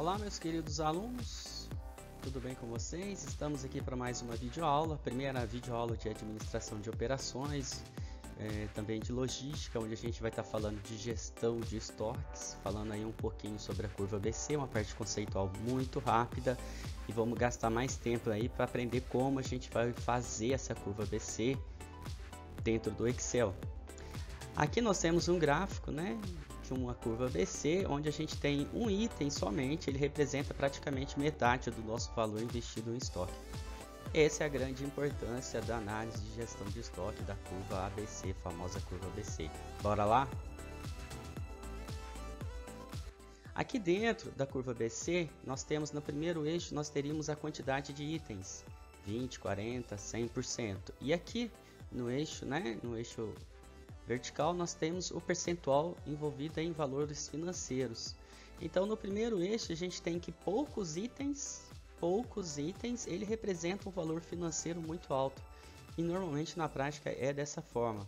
Olá, meus queridos alunos, tudo bem com vocês? Estamos aqui para mais uma videoaula, primeira videoaula de administração de operações, também de logística, onde a gente vai estar falando de gestão de estoques, falando aí um pouquinho sobre a curva ABC, uma parte conceitual muito rápida, e vamos gastar mais tempo aí para aprender como a gente vai fazer essa curva ABC dentro do Excel. Aqui nós temos um gráfico, né, de uma curva ABC, onde a gente tem um item somente, ele representa praticamente metade do nosso valor investido em estoque. Essa é a grande importância da análise de gestão de estoque da curva ABC, famosa curva ABC. Bora lá? Aqui dentro da curva ABC, nós temos no primeiro eixo, nós teríamos a quantidade de itens, 20, 40, 100%. E aqui no eixo, no eixo vertical, nós temos o percentual envolvido em valores financeiros. Então, no primeiro eixo, a gente tem que poucos itens, ele representa um valor financeiro muito alto. E normalmente na prática é dessa forma.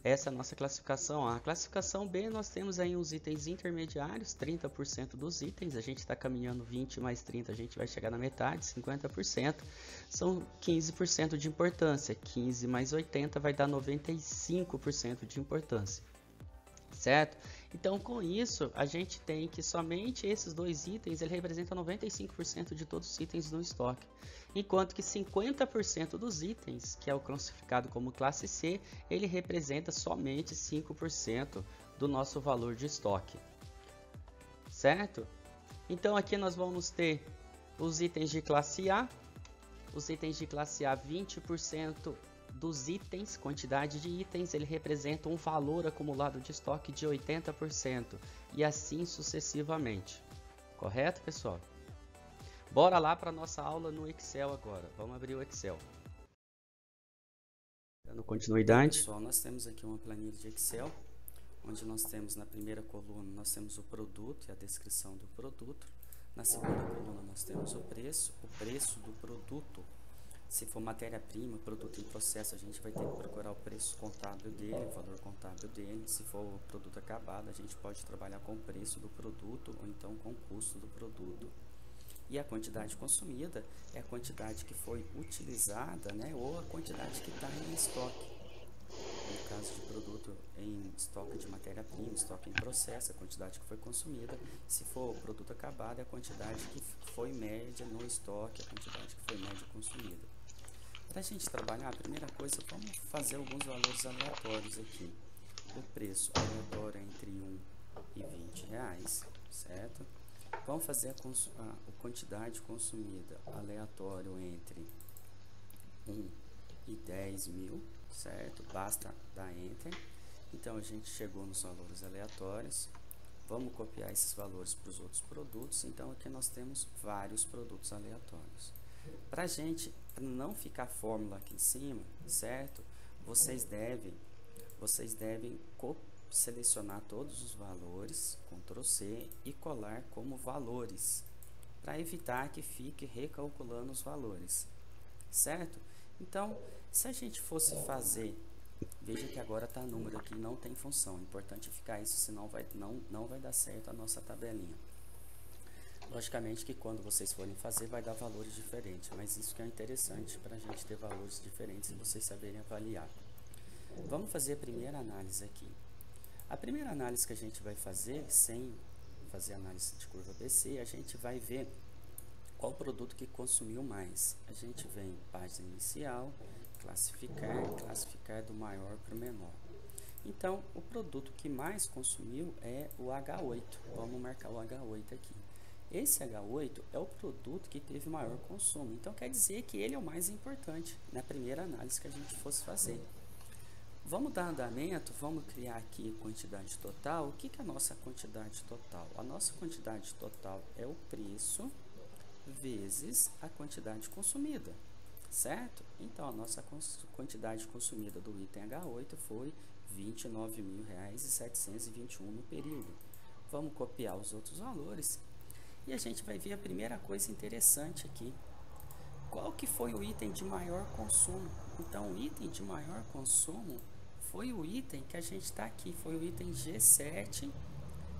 Essa é a nossa classificação A. A classificação B, nós temos aí os itens intermediários, 30% dos itens, a gente está caminhando 20 mais 30, a gente vai chegar na metade, 50%, são 15% de importância, 15 mais 80 vai dar 95% de importância, certo? Então, com isso, a gente tem que somente esses dois itens, ele representa 95% de todos os itens no estoque, enquanto que 50% dos itens, que é o classificado como classe C, ele representa somente 5% do nosso valor de estoque, certo? Então, aqui nós vamos ter os itens de classe A, 20% dos itens, quantidade de itens, ele representa um valor acumulado de estoque de 80% e assim sucessivamente. Correto, pessoal? Bora lá para nossa aula no Excel agora. Vamos abrir o Excel. Dando continuidade. Pessoal, nós temos aqui uma planilha de Excel, onde nós temos na primeira coluna nós temos o produto e a descrição do produto. Na segunda coluna nós temos o preço do produto. Se for matéria-prima, produto em processo, a gente vai ter que procurar o preço contábil dele, o valor contábil dele. Se for produto acabado, a gente pode trabalhar com o preço do produto ou então com o custo do produto. E a quantidade consumida é a quantidade que foi utilizada, ou a quantidade que está em estoque. No caso de produto em estoque de matéria-prima, estoque em processo, a quantidade que foi consumida. Se for produto acabado, é a quantidade que foi média no estoque, a quantidade que foi média consumida. Para a gente trabalhar, a primeira coisa, vamos fazer alguns valores aleatórios aqui. O preço aleatório é entre 1 e 20 reais, certo? Vamos fazer a quantidade consumida aleatório entre 1 e 10 mil, certo? Basta dar Enter. Então, a gente chegou nos valores aleatórios. Vamos copiar esses valores para os outros produtos. Então, aqui nós temos vários produtos aleatórios. Para a gente não ficar fórmula aqui em cima, certo? Vocês devem selecionar todos os valores, Ctrl C, e colar como valores, para evitar que fique recalculando os valores, certo? Então, se a gente fosse fazer, veja que agora está número aqui, não tem função, é importante ficar isso, senão não vai dar certo a nossa tabelinha. Logicamente que quando vocês forem fazer vai dar valores diferentes, mas isso que é interessante para a gente ter valores diferentes e vocês saberem avaliar. Vamos fazer a primeira análise aqui. A primeira análise que a gente vai fazer, sem fazer análise de curva ABC, a gente vai ver qual produto que consumiu mais. A gente vem em página inicial, classificar do maior para o menor. Então, o produto que mais consumiu é o H8. Vamos marcar o H8 aqui. Esse H8 é o produto que teve maior consumo, então quer dizer que ele é o mais importante na primeira análise que a gente fosse fazer. Vamos dar andamento, vamos criar aqui quantidade total. O que é a nossa quantidade total? A nossa quantidade total é o preço vezes a quantidade consumida, certo? Então, a nossa quantidade consumida do item H8 foi R$ 29.721 no período. Vamos copiar os outros valores. E a gente vai ver a primeira coisa interessante aqui. Qual que foi o item de maior consumo? Então, o item de maior consumo foi o item que a gente está aqui. Foi o item G7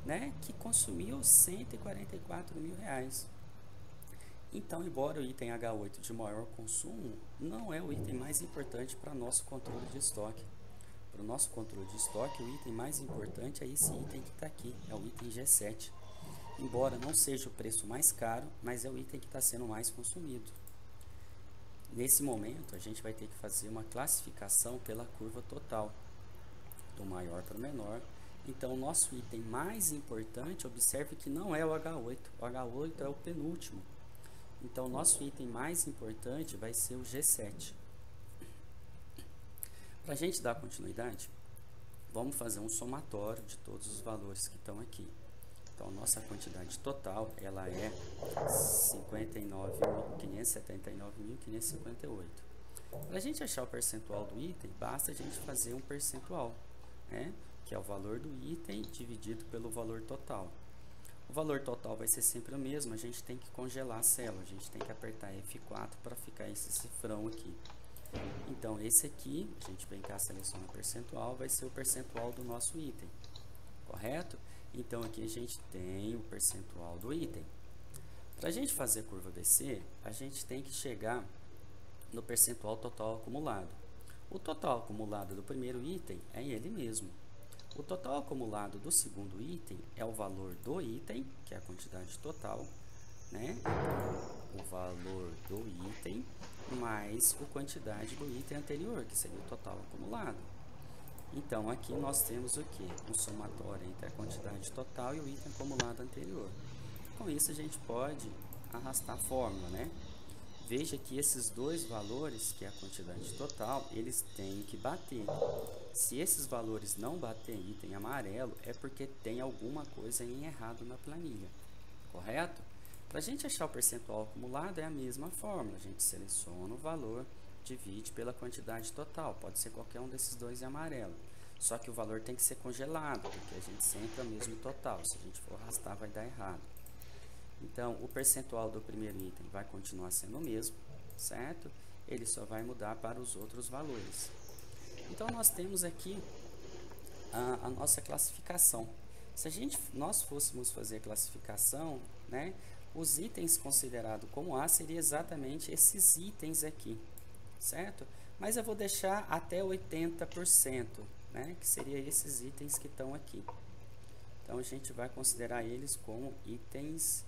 né, que consumiu R$ 144.000. Então, embora o item H8 de maior consumo, não é o item mais importante para nosso controle de estoque. Para o nosso controle de estoque, o item mais importante é esse item que está aqui, é o item G7. Embora não seja o preço mais caro, mas é o item que está sendo mais consumido. Nesse momento, a gente vai ter que fazer uma classificação pela curva total, do maior para o menor. Então, o nosso item mais importante, observe que não é o H8. O H8 é o penúltimo. Então, o nosso item mais importante vai ser o G7. Para a gente dar continuidade, vamos fazer um somatório de todos os valores que estão aqui. Então, a nossa quantidade total, ela é 59.579.558. Para a gente achar o percentual do item, basta a gente fazer um percentual, né? Que é o valor do item dividido pelo valor total. O valor total vai ser sempre o mesmo, a gente tem que congelar a célula, a gente tem que apertar F4 para ficar esse cifrão aqui. Então, esse aqui, a gente vem cá, seleciona percentual, vai ser o percentual do nosso item, correto? Então, aqui a gente tem o percentual do item. Para a gente fazer curva BC, a gente tem que chegar no percentual total acumulado. O total acumulado do primeiro item é ele mesmo. O total acumulado do segundo item é o valor do item, que é a quantidade total, né? O valor do item mais a quantidade do item anterior, que seria o total acumulado. Então, aqui nós temos o que? Um somatório entre a quantidade total e o item acumulado anterior. Com isso, a gente pode arrastar a fórmula, né? Veja que esses dois valores, que é a quantidade total, eles têm que bater. Se esses valores não baterem item amarelo, é porque tem alguma coisa em errado na planilha, correto? Para a gente achar o percentual acumulado é a mesma fórmula, a gente seleciona o valor, divide pela quantidade total, pode ser qualquer um desses dois em amarelo. Só que o valor tem que ser congelado, porque a gente sempre é o mesmo total, se a gente for arrastar vai dar errado. Então, o percentual do primeiro item vai continuar sendo o mesmo, certo? Ele só vai mudar para os outros valores. Então, nós temos aqui a nossa classificação. Se nós fôssemos fazer a classificação, né, os itens considerados como A seriam exatamente esses itens aqui, certo? Mas eu vou deixar até 80%, né, que seria esses itens que estão aqui. Então, a gente vai considerar eles como itens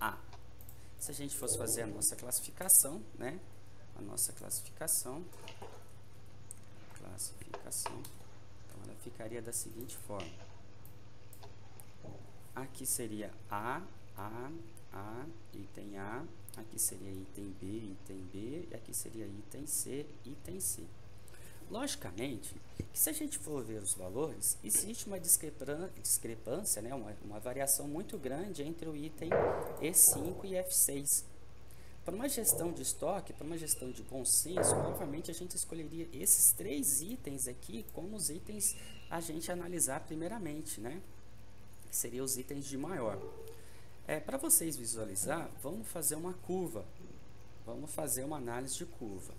A. Se a gente fosse fazer a nossa classificação, né? A nossa classificação, então ela ficaria da seguinte forma. Aqui seria A, item A, aqui seria item B, e aqui seria item C. Logicamente, que se a gente for ver os valores, existe uma discrepância, né, uma variação muito grande entre o item E5 e F6. Para uma gestão de estoque, para uma gestão de bom senso, provavelmente a gente escolheria esses três itens aqui como os itens a gente analisar primeiramente, né? Que seriam os itens de maior. Para vocês visualizar, vamos fazer uma curva, vamos fazer uma análise de curva.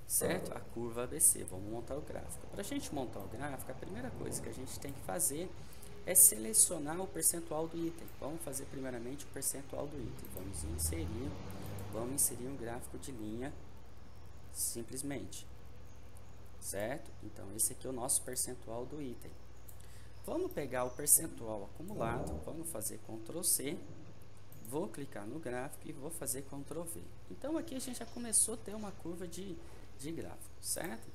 Certo? A curva ABC, vamos montar o gráfico. Para a gente montar o gráfico, a primeira coisa que a gente tem que fazer é selecionar o percentual do item. Vamos fazer primeiramente o percentual do item. Vamos inserir um gráfico de linha simplesmente. Certo? Então, esse aqui é o nosso percentual do item. Vamos pegar o percentual acumulado, vamos fazer Ctrl C, vou clicar no gráfico e vou fazer Ctrl V. Então, aqui a gente já começou a ter uma curva de gráfico, certo?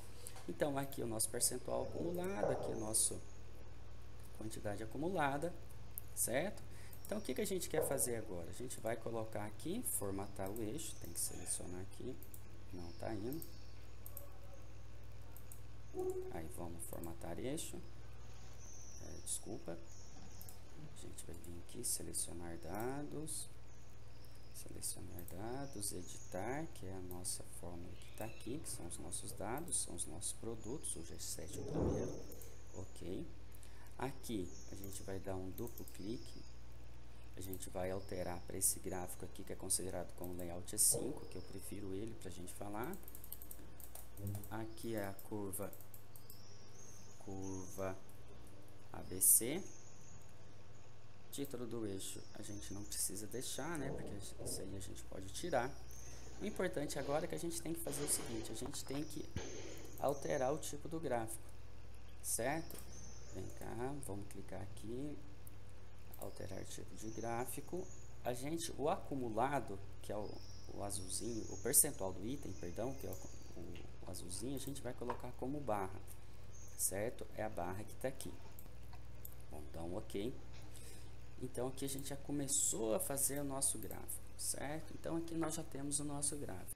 Então, aqui o nosso percentual acumulado, aqui a nossa quantidade acumulada, certo? Então, o que a gente quer fazer agora? A gente vai colocar aqui, formatar o eixo, tem que selecionar aqui, não está indo. Aí, vamos formatar eixo, desculpa. A gente vai vir aqui, selecionar dados, editar, que é a nossa fórmula que está aqui, que são os nossos dados, são os nossos produtos, o G7 é o primeiro, ok. Aqui a gente vai dar um duplo clique, a gente vai alterar para esse gráfico aqui, que é considerado como layout E5, que eu prefiro ele para a gente falar. Aqui é a curva ABC. Título do eixo a gente não precisa deixar, né? Porque isso aí a gente pode tirar. O importante agora é que a gente tem que fazer o seguinte, a gente tem que alterar o tipo do gráfico, certo? Vem cá, vamos clicar aqui, alterar tipo de gráfico. O acumulado, que é o azulzinho, o percentual do item, perdão, que é o azulzinho, a gente vai colocar como barra, certo? É a barra que está aqui. Vamos dar um OK. Então aqui a gente já começou a fazer o nosso gráfico, certo? Então aqui nós já temos o nosso gráfico.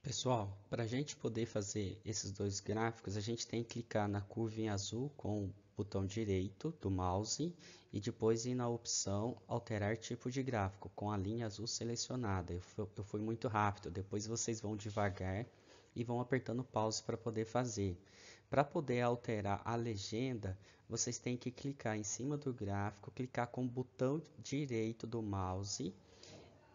Pessoal, para a gente poder fazer esses dois gráficos, a gente tem que clicar na curva em azul com o botão direito do mouse e depois ir na opção alterar tipo de gráfico com a linha azul selecionada. Eu fui muito rápido, depois vocês vão devagar e vão apertando pause para poder fazer. Para poder alterar a legenda, vocês têm que clicar em cima do gráfico, clicar com o botão direito do mouse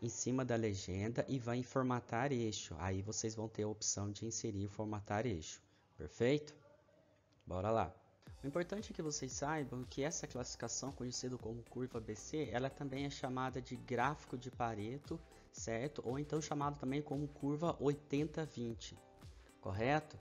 em cima da legenda e vai em formatar eixo. Aí vocês vão ter a opção de inserir e formatar eixo. Perfeito? Bora lá. O importante é que vocês saibam que essa classificação, conhecida como curva ABC, ela também é chamada de gráfico de Pareto, certo? Ou então chamado também como curva 80-20, correto?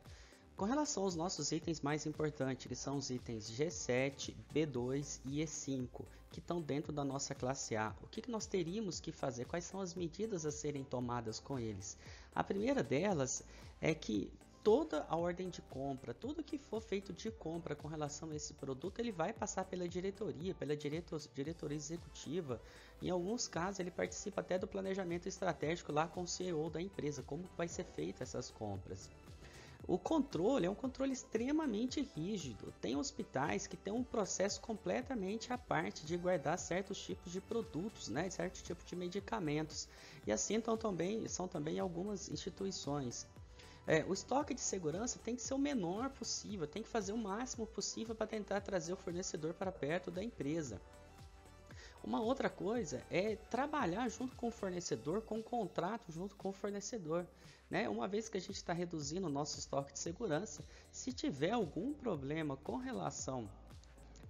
Com relação aos nossos itens mais importantes, que são os itens G7, B2 e E5, que estão dentro da nossa classe A, o que nós teríamos que fazer? Quais são as medidas a serem tomadas com eles? A primeira delas é que toda a ordem de compra, tudo que for feito de compra com relação a esse produto, ele vai passar pela diretoria, pela diretoria executiva. Em alguns casos, ele participa até do planejamento estratégico lá com o CEO da empresa, como vai ser feita essas compras. O controle é um controle extremamente rígido. Tem hospitais que têm um processo completamente à parte de guardar certos tipos de produtos, né, certos tipos de medicamentos. E assim são também algumas instituições. O estoque de segurança tem que ser o menor possível, tem que fazer o máximo possível para tentar trazer o fornecedor para perto da empresa. Uma outra coisa é trabalhar junto com o fornecedor, com um contrato junto com o fornecedor, né? Uma vez que a gente está reduzindo o nosso estoque de segurança, se tiver algum problema com relação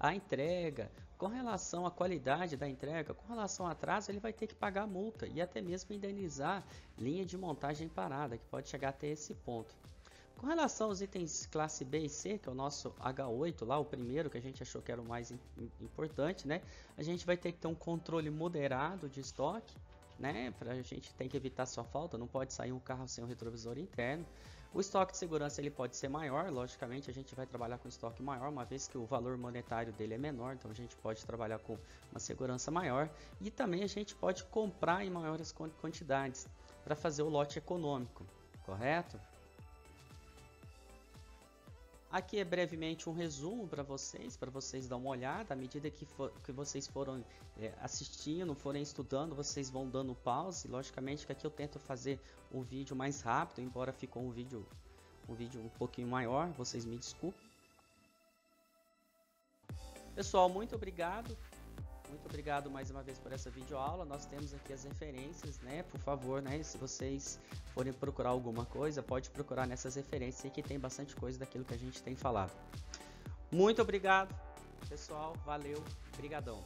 à entrega, com relação à qualidade da entrega, com relação ao atraso, ele vai ter que pagar multa e até mesmo indenizar linha de montagem parada, que pode chegar até esse ponto. Com relação aos itens classe B e C, que é o nosso H8 lá, o primeiro que a gente achou que era o mais importante, né? A gente vai ter que ter um controle moderado de estoque, né? A gente tem que evitar só falta, não pode sair um carro sem um retrovisor interno. O estoque de segurança ele pode ser maior, logicamente a gente vai trabalhar com estoque maior, uma vez que o valor monetário dele é menor, então a gente pode trabalhar com uma segurança maior. E também a gente pode comprar em maiores quantidades para fazer o lote econômico, correto? Aqui é brevemente um resumo para vocês dar uma olhada. À medida que vocês forem assistindo, forem estudando, vocês vão dando pause. Logicamente que aqui eu tento fazer um vídeo mais rápido, embora ficou um vídeo um pouquinho maior, vocês me desculpem. Pessoal, muito obrigado. Muito obrigado mais uma vez por essa videoaula. Nós temos aqui as referências, né? Por favor, né? Se vocês forem procurar alguma coisa, pode procurar nessas referências aí que tem bastante coisa daquilo que a gente tem falado. Muito obrigado, pessoal. Valeu. Brigadão.